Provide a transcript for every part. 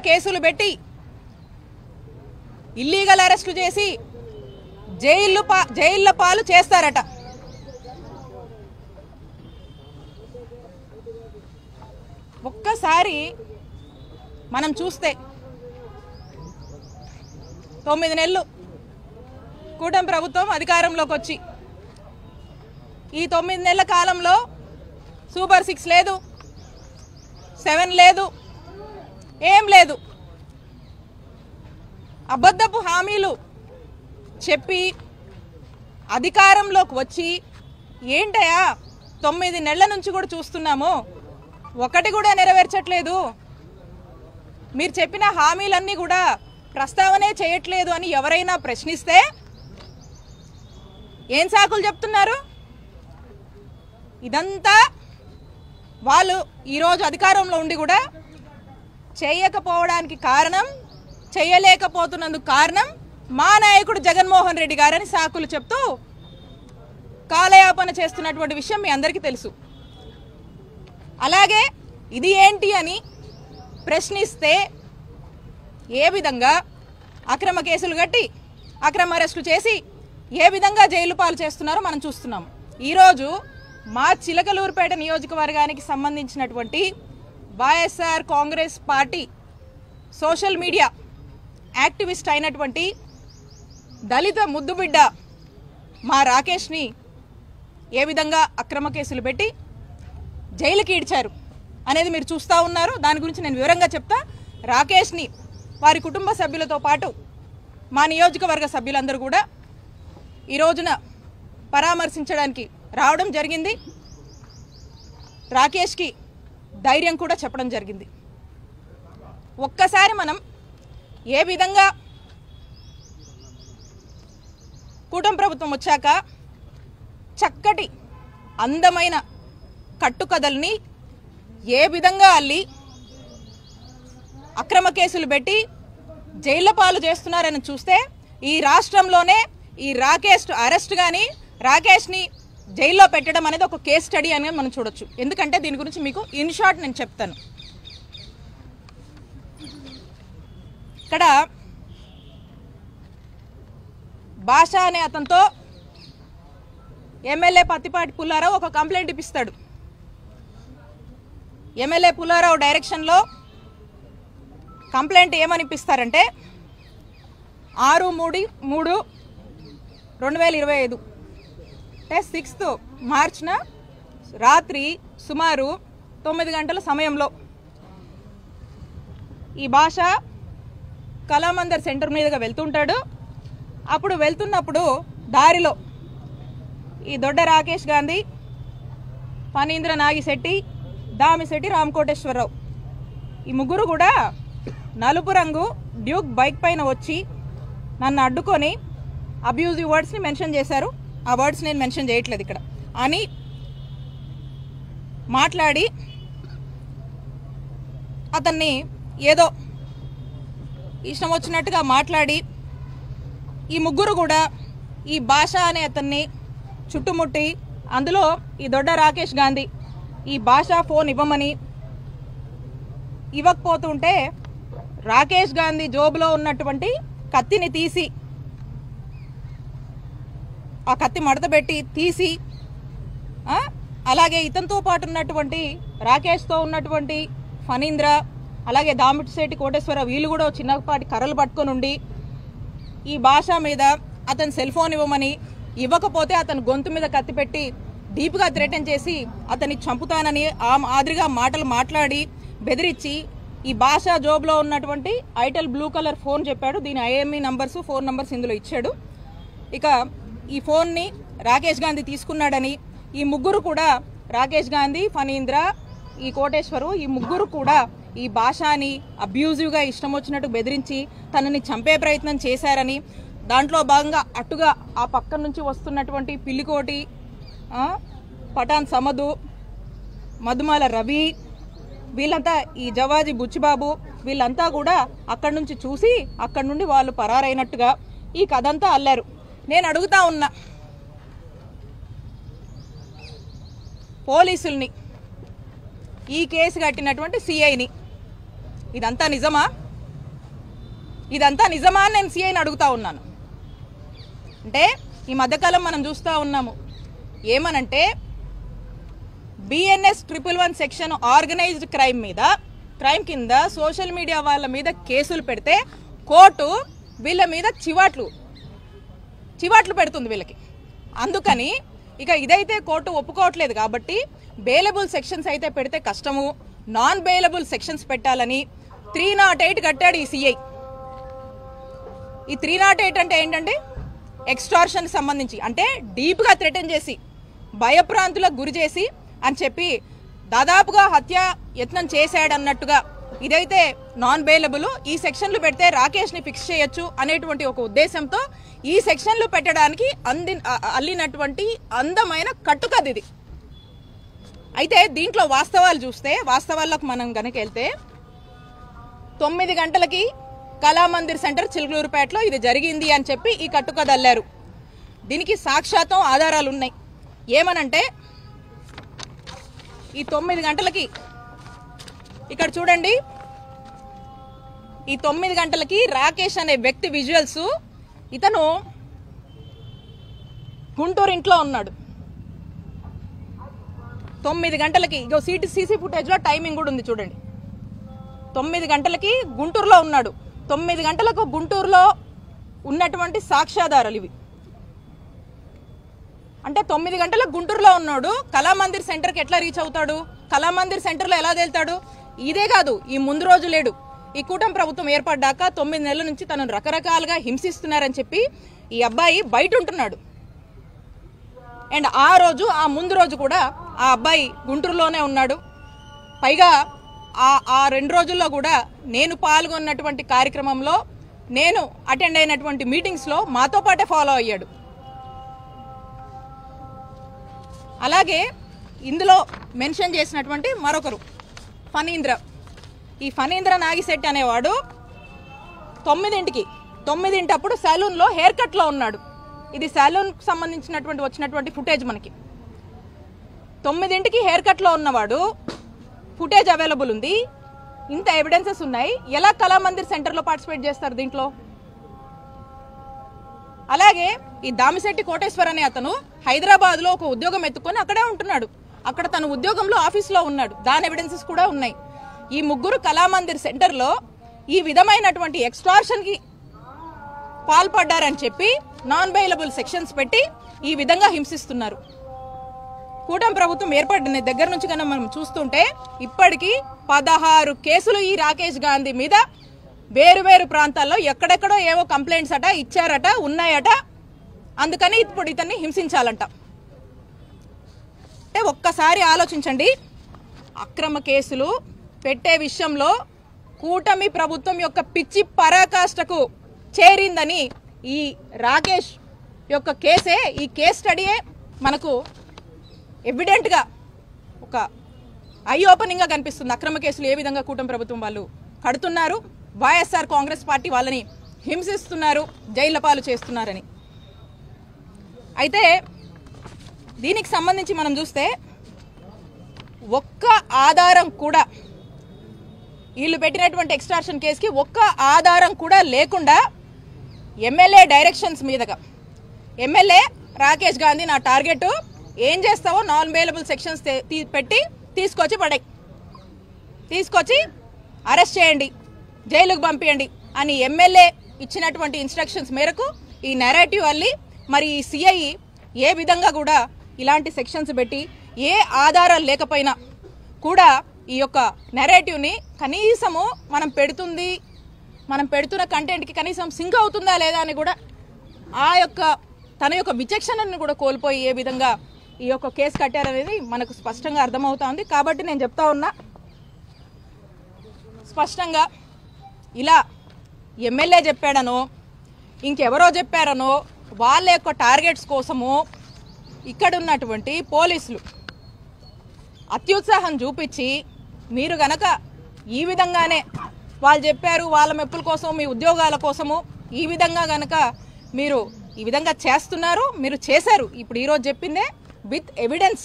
కేసులు పెట్టి illegal arrest చేసి జైళ్ళ పాలు చేస్తారట. ఒక్కసారి మనం చూస్తే 9 నెలలు కూటమి ప్రభుత్వం అధికారంలోకి వచ్చి ఈ 9 నెలల కాలంలో సూపర్ 6 లేదు, 7 లేదు, ఏం లేదు. అబద్ధపు హామీలు చెప్పి అధికారంలోకి వచ్చి ఏంటయా 9 నెలల నుంచి కూడా చూస్తున్నాము, ఒకటి కూడా నెరవేర్చట్లేదు, మీరు చెప్పిన హామీలన్నీ కూడా ప్రస్తావనే చేయట్లేదు అని ఎవరైనా ప్రశ్నిస్తే ఏం సాకులు చెప్తున్నారు? ఇదంతా వాళ్ళు ఈరోజు అధికారంలో ఉండి కూడా చేయకపోవడానికి కారణం, చేయలేకపోతున్నందుకు కారణం మా నాయకుడు జగన్మోహన్ రెడ్డి గారని సాకులు చెప్తూ కాలయాపన చేస్తున్నటువంటి విషయం మీ అందరికీ తెలుసు. అలాగే ఇది ఏంటి అని ప్రశ్నిస్తే ఏ విధంగా అక్రమ కేసులు కట్టి అక్రమ అరెస్టులు చేసి ఏ విధంగా జైలు పాలు చేస్తున్నారో మనం చూస్తున్నాం. ఈరోజు మా చిలకలూరుపేట నియోజకవర్గానికి సంబంధించినటువంటి YSR Congress party social media activist అయినటువంటి దళిత ముద్దుబిడ్డ మా రాకేష్ని ఏ విధంగా అక్రమ కేసులు పెట్టి జైలుకి ఈడ్చారు అనేది మీరు చూస్తూ ఉన్నారు. దాని గురించి నేను వివరంగా చెప్తా. రాకేష్ని వారి కుటుంబ సభ్యులతో పాటు మా నియోజకవర్గ సభ్యులందరూ కూడా ఈ రోజున పరామర్శించడానికి రావడం జరిగింది. రాకేష్కి ధైర్యం కూడా చెప్పడం జరిగింది. ఒక్కసారి మనం ఏ విధంగా కూటమి ప్రభుత్వం వచ్చాక చక్కటి అందమైన కట్టుకథల్ని ఏ విధంగా అల్లి అక్రమ కేసులు పెట్టి జైళ్ల పాలు చేస్తున్నారని చూస్తే ఈ రాష్ట్రంలోనే ఈ రాకేష్ అరెస్ట్ కానీ రాకేష్ని జైల్లో పెట్టడం అనేది ఒక కేస్ స్టడీ అనేది మనం చూడొచ్చు. ఎందుకంటే దీని గురించి మీకు ఇన్ షార్ట్ నేను చెప్తాను. ఇక్కడ భాష అనే అతనితో ఎమ్మెల్యే పత్తిపాటి పుల్లారావు ఒక కంప్లైంట్ ఇప్పిస్తాడు. ఎమ్మెల్యే పుల్లారావు డైరెక్షన్లో కంప్లైంట్ ఏమని ఇప్పిస్తారంటే 6/3/2025 అంటే 6th మార్చ్న రాత్రి సుమారు 9 గంటల సమయంలో ఈ భాష కళామందర్ సెంటర్ మీదుగా వెళ్తుంటాడు. అప్పుడు వెళ్తున్నప్పుడు దారిలో ఈ దొడ్డ రాకేష్ గాంధీ, ఫణీంద్ర నాగిశెట్టి, దామిశెట్టి రామకోటేశ్వరరావు ఈ ముగ్గురు కూడా నలుపు రంగు డ్యూక్ బైక్ పైన వచ్చి నన్ను అడ్డుకొని అబ్యూజివ్ వర్డ్స్ని మెన్షన్ చేశారు. ఆ వర్డ్స్ నేను మెన్షన్ చేయట్లేదు ఇక్కడ అని మాట్లాడి అతన్ని ఏదో ఇష్టం వచ్చినట్టుగా మాట్లాడి ఈ ముగ్గురు కూడా ఈ భాష అనే అతన్ని చుట్టుముట్టి అందులో ఈ దొడ్డ రాకేష్ గాంధీ ఈ భాష ఫోన్ ఇవ్వమని ఇవ్వకపోతుంటే రాకేష్ గాంధీ జోబులో ఉన్నటువంటి కత్తిని తీసి ఆ కత్తి మడతపెట్టి తీసి అలాగే ఇతనితో పాటు ఉన్నటువంటి రాకేష్తో ఉన్నటువంటి ఫణీంద్ర అలాగే దామిశెట్టి కోటేశ్వర వీళ్ళు కూడా చిన్నపాటి కర్రలు పట్టుకొని ఉండి ఈ భాష మీద అతని సెల్ ఫోన్ ఇవ్వమని ఇవ్వకపోతే అతను గొంతు మీద కత్తి పెట్టి డీప్గా థ్రెటన్ చేసి అతన్ని చంపుతానని ఆ మాదిరిగా మాటలు మాట్లాడి బెదిరించి ఈ భాష జోబ్లో ఉన్నటువంటి ఐటెల్ బ్లూ కలర్ ఫోన్ చెప్పాడు. దీని ఐఎంఈ నంబర్స్, ఫోన్ నంబర్స్ ఇందులో ఇచ్చాడు. ఇక ఈ ఫోన్ని రాకేష్ గాంధీ తీసుకున్నాడని ఈ ముగ్గురు కూడా రాకేష్ గాంధీ, ఫణీంద్ర, ఈ కోటేశ్వరు ఈ ముగ్గురు కూడా ఈ భాషని అబ్యూజివ్గా ఇష్టం వచ్చినట్టు బెదిరించి తనని చంపే ప్రయత్నం చేశారని దాంట్లో భాగంగా అటుగా ఆ పక్క నుంచి వస్తున్నటువంటి పిల్లికోటి, పఠాన్ సమదు, మధుమాల రవి వీళ్ళంతా ఈ జవాజీ బుచ్చిబాబు వీళ్ళంతా కూడా అక్కడి నుంచి చూసి అక్కడి నుండి వాళ్ళు పరారైనట్టుగా ఈ కథ అంతా అల్లారు. నేను అడుగుతా ఉన్నా పోలీసుల్ని, ఈ కేసు కట్టినటువంటి సిఐని, ఇదంతా నిజమా? ఇదంతా నిజమా అని నేను సిఐని అడుగుతా ఉన్నాను. అంటే ఈ మధ్యకాలం మనం చూస్తూ ఉన్నాము ఏమనంటే BNS 111 సెక్షన్ ఆర్గనైజ్డ్ క్రైమ్ కింద సోషల్ మీడియా వాళ్ళ మీద కేసులు పెడితే కోర్టు వీళ్ళ మీద చివాట్లు పెడుతుంది వీళ్ళకి. అందుకని ఇక ఇదైతే కోర్టు ఒప్పుకోవట్లేదు కాబట్టి బెయిలబుల్ సెక్షన్స్ అయితే పెడితే కష్టము, నాన్ బెయిలబుల్ సెక్షన్స్ పెట్టాలని 308 కట్టాడు ఈ సిఐ. ఈ 308 అంటే ఏంటంటే ఎక్స్టార్షన్ సంబంధించి, అంటే డీప్గా థ్రెటన్ చేసి భయప్రాంతులకు గురి చేసి అని చెప్పి దాదాపుగా హత్య యత్నం చేశాడన్నట్టుగా ఇదైతే నాన్ బెయిలబుల్. ఈ సెక్షన్లు పెడితే రాకేష్ని ఫిక్స్ చేయొచ్చు అనేటువంటి ఒక ఉద్దేశంతో ఈ సెక్షన్లు పెట్టడానికి అల్లినటువంటి అందమైన కట్టుకథ ఇది. అయితే దీంట్లో వాస్తవాలు చూస్తే, వాస్తవాలకు మనం గనక వెళ్తే 9 గంటలకి కళామందిర్ సెంటర్ చిలుకలూరుపేటలో ఇది జరిగింది అని చెప్పి ఈ కట్టుకథ అల్లారు. దీనికి సాక్షాత్తం ఆధారాలు ఉన్నాయి. ఏమనంటే ఈ 9 గంటలకి ఇక్కడ చూడండి, ఈ 9 గంటలకి రాకేష్ అనే వ్యక్తి విజువల్స్, ఇతను గుంటూరు ఇంట్లో ఉన్నాడు. 9 గంటలకి ఇగో సీసీ ఫుటేజ్లో టైమింగ్ కూడా ఉంది చూడండి. 9 గంటలకి గుంటూరులో ఉన్నాడు. 9 గంటలకు గుంటూరులో ఉన్నటువంటి సాక్ష్యాధారాలు ఇవి. అంటే 9 గంటలకు గుంటూరులో ఉన్నాడు. కళామందిర్ సెంటర్కి ఎట్లా రీచ్ అవుతాడు? కళామందిర్ సెంటర్లో ఎలా తేలుతాడు? ఇదే కాదు, ఈ ముందు రోజు లేడు. ఈ కూటమి ప్రభుత్వం ఏర్పడ్డాక 9 నెలల నుంచి తనను రకరకాలుగా హింసిస్తున్నారని చెప్పి ఈ అబ్బాయి బయట ఉంటున్నాడు. అండ్ ఆ ముందు రోజు కూడా ఆ అబ్బాయి గుంటూరులోనే ఉన్నాడు. పైగా ఆ 2 రోజుల్లో కూడా నేను పాల్గొన్నటువంటి కార్యక్రమంలో, నేను అటెండ్ అయినటువంటి మీటింగ్స్లో మాతో పాటే ఫాలో అయ్యాడు. అలాగే ఇందులో మెన్షన్ చేసినటువంటి మరొకరు ఫణీంద్ర, ఈ ఫణీంద్ర నాగిశెట్టి అనేవాడు 9 అప్పుడు సెలూన్లో హెయిర్ కట్లో ఉన్నాడు. ఇది సెలూన్కి సంబంధించినటువంటి వచ్చినటువంటి ఫుటేజ్. మనకి 9 హెయిర్ కట్లో ఉన్నవాడు, ఫుటేజ్ అవైలబుల్ ఉంది, ఇంత ఎవిడెన్సెస్ ఉన్నాయి. ఎలా కళామందిర్ సెంటర్లో పార్టిసిపేట్ చేస్తారు దీంట్లో? అలాగే ఈ దామిశెట్టి కోటేశ్వర్ అనే అతను హైదరాబాద్లో ఒక ఉద్యోగం ఎత్తుకొని అక్కడే ఉంటున్నాడు. అక్కడ తన ఉద్యోగంలో ఆఫీస్లో ఉన్నాడు. దాని ఎవిడెన్సెస్ కూడా ఉన్నాయి. ఈ ముగ్గురు కళామందిర్ సెంటర్లో ఈ విధమైనటువంటి ఎక్స్టార్షన్కి పాల్పడ్డారని చెప్పి నాన్ బెయిలబుల్ సెక్షన్స్ పెట్టి ఈ విధంగా హింసిస్తున్నారు. కూటమి ప్రభుత్వం ఏర్పడిన దగ్గర నుంచి కన్నా మనం చూస్తుంటే ఇప్పటికీ 16 కేసులు ఈ రాకేష్ గాంధీ మీద వేరు ప్రాంతాల్లో ఎక్కడెక్కడో ఏవో కంప్లైంట్స్ ఇచ్చారట, ఉన్నాయట. అందుకని ఇప్పుడు ఇతన్ని హింసించాలంట. అంటే ఒక్కసారి ఆలోచించండి, అక్రమ కేసులు పెట్టే విషయంలో కూటమి ప్రభుత్వం యొక్క పిచ్చి పరాకాష్ఠకు చేరిందని ఈ రాకేష్ యొక్క కేసే, ఈ కేస్ స్టడీయే మనకు ఎవిడెంట్గా ఒక ఐ ఓపెనింగ్గా కనిపిస్తుంది. అక్రమ కేసులు ఏ విధంగా కూటమి ప్రభుత్వం వాళ్ళు కడుతున్నారు, వైఎస్ఆర్ కాంగ్రెస్ పార్టీ వాళ్ళని హింసిస్తున్నారు, జైళ్ల పాలు చేస్తున్నారని. అయితే దీనికి సంబంధించి మనం చూస్తే ఒక్క ఆధారం కూడా, వీళ్ళు పెట్టినటువంటి ఎక్స్టార్షన్ కేసుకి ఒక్క ఆధారం కూడా లేకుండా ఎమ్మెల్యే డైరెక్షన్స్ మీదుగా ఎమ్మెల్యే రాకేష్ గాంధీ నా టార్గెట్ ఏం చేస్తావో నాన్ బెయిలబుల్ సెక్షన్స్ పెట్టి తీసుకొచ్చి అరెస్ట్ చేయండి, జైలుకు పంపించండి అని ఎమ్మెల్యే ఇచ్చినటువంటి ఇన్స్ట్రక్షన్స్ మేరకు ఈ నెరేటివ్ అల్లి మరి ఈ సిఐ ఏ విధంగా కూడా ఇలాంటి సెక్షన్స్ పెట్టి ఏ ఆధారాలు లేకపోయినా కూడా ఈ యొక్క నెరేటివ్ని కనీసము మనం పెడుతున్న కంటెంట్కి కనీసం సింక్ అవుతుందా లేదా అని కూడా తన యొక్క విచక్షణను కూడా కోల్పోయి ఏ విధంగా ఈ యొక్క కేసు కట్టారనేది మనకు స్పష్టంగా అర్థమవుతా ఉంది. కాబట్టి నేను చెప్తా ఉన్నా స్పష్టంగా, ఇలా ఎమ్మెల్యే చెప్పాడనో ఇంకెవరో చెప్పారనో వాళ్ళ యొక్క టార్గెట్స్ కోసము ఇక్కడ ఉన్నటువంటి పోలీసులు అత్యుత్సాహం చూపించి మీరు గనక ఈ విధంగానే వాళ్ళు చెప్పారు వాళ్ళ మెప్పుల కోసం మీ ఉద్యోగాల కోసము ఈ విధంగా గనక మీరు ఈ విధంగా చేస్తున్నారు, మీరు చేశారు. ఇప్పుడు ఈరోజు చెప్పిందే విత్ ఎవిడెన్స్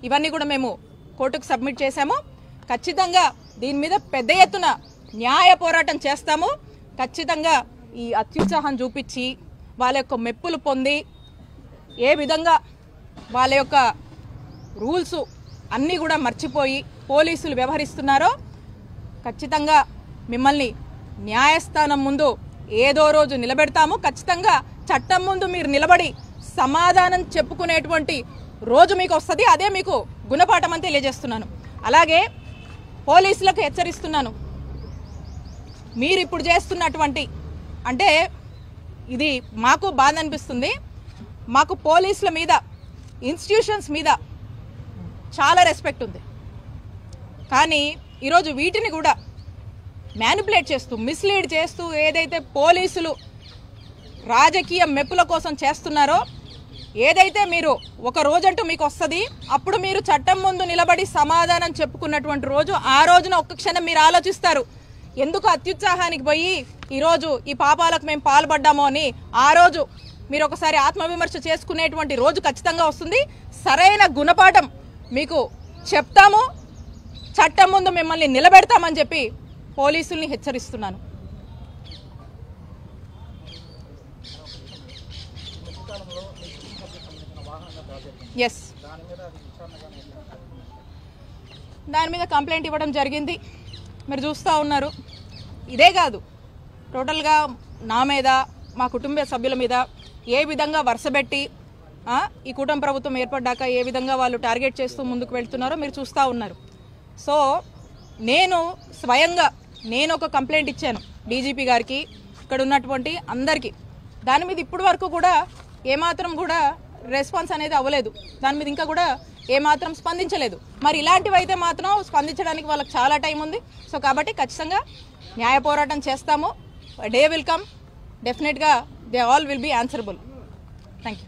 ఇవన్నీ కూడా మేము కోర్టుకు సబ్మిట్ చేశాము. ఖచ్చితంగా దీని మీద పెద్ద ఎత్తున న్యాయ పోరాటం చేస్తాము. ఖచ్చితంగా ఈ అత్యుత్సాహం చూపించి వాళ్ళ యొక్క మెప్పులు పొంది ఏ విధంగా వాళ్ళ యొక్క రూల్స్ అన్నీ కూడా మర్చిపోయి పోలీసులు వ్యవహరిస్తున్నారో ఖచ్చితంగా మిమ్మల్ని న్యాయస్థానం ముందు ఏదో రోజు నిలబెడతాము. ఖచ్చితంగా చట్టం ముందు మీరు నిలబడి సమాధానం చెప్పుకునేటువంటి రోజు మీకు వస్తుంది. అదే మీకు గుణపాఠం అని తెలియజేస్తున్నాను. అలాగే పోలీసులకు హెచ్చరిస్తున్నాను, మీరు ఇప్పుడు చేస్తున్నటువంటి అంటే ఇది మాకు బాధ అనిపిస్తుంది. మాకు పోలీసుల మీద ఇన్స్టిట్యూషన్స్ మీద చాలా రెస్పెక్ట్ ఉంది. కానీ ఈరోజు వీటిని కూడా మ్యానిపులేట్ చేస్తూ మిస్లీడ్ చేస్తూ ఏదైతే పోలీసులు రాజకీయ మెప్పుల కోసం చేస్తున్నారో, ఏదైతే మీరు ఒక రోజంటూ మీకు వస్తుంది, అప్పుడు మీరు చట్టం ముందు నిలబడి సమాధానం చెప్పుకున్నటువంటి రోజు, ఆ రోజున ఒక్క క్షణం మీరు ఆలోచిస్తారు ఎందుకు అత్యుత్సాహానికి పోయి ఈరోజు ఈ పాపాలకు మేము పాల్పడ్డామో అని. ఆ రోజు మీరు ఒకసారి ఆత్మవిమర్శ చేసుకునేటువంటి రోజు ఖచ్చితంగా వస్తుంది. సరైన గుణపాఠం మీకు చెప్తాము, చట్టం ముందు మిమ్మల్ని నిలబెడతామని చెప్పి పోలీసుల్ని హెచ్చరిస్తున్నాను. ఎస్, దాని మీద కంప్లైంట్ ఇవ్వడం జరిగింది. మీరు చూస్తూ ఉన్నారు. ఇదే కాదు, టోటల్గా నా మీద మా కుటుంబ సభ్యుల మీద ఏ విధంగా వరుసబెట్టి ఈ కూటమి ప్రభుత్వం ఏర్పడ్డాక ఏ విధంగా వాళ్ళు టార్గెట్ చేస్తూ ముందుకు వెళ్తున్నారో మీరు చూస్తూ ఉన్నారు. సో నేను స్వయంగా ఒక కంప్లైంట్ ఇచ్చాను డీజీపీ గారికి, ఇక్కడ ఉన్నటువంటి అందరికీ. దాని మీద ఇప్పటి వరకు కూడా ఏమాత్రం కూడా రెస్పాన్స్ అనేది అవ్వలేదు. దాని మీద ఇంకా కూడా ఏమాత్రం స్పందించలేదు. మరి ఇలాంటివి అయితే మాత్రం స్పందించడానికి వాళ్ళకి చాలా టైం ఉంది. సో కాబట్టి ఖచ్చితంగా న్యాయ పోరాటం చేస్తాము. డే విల్ కమ్, డెఫినెట్గా they all will be answerable. Thank you.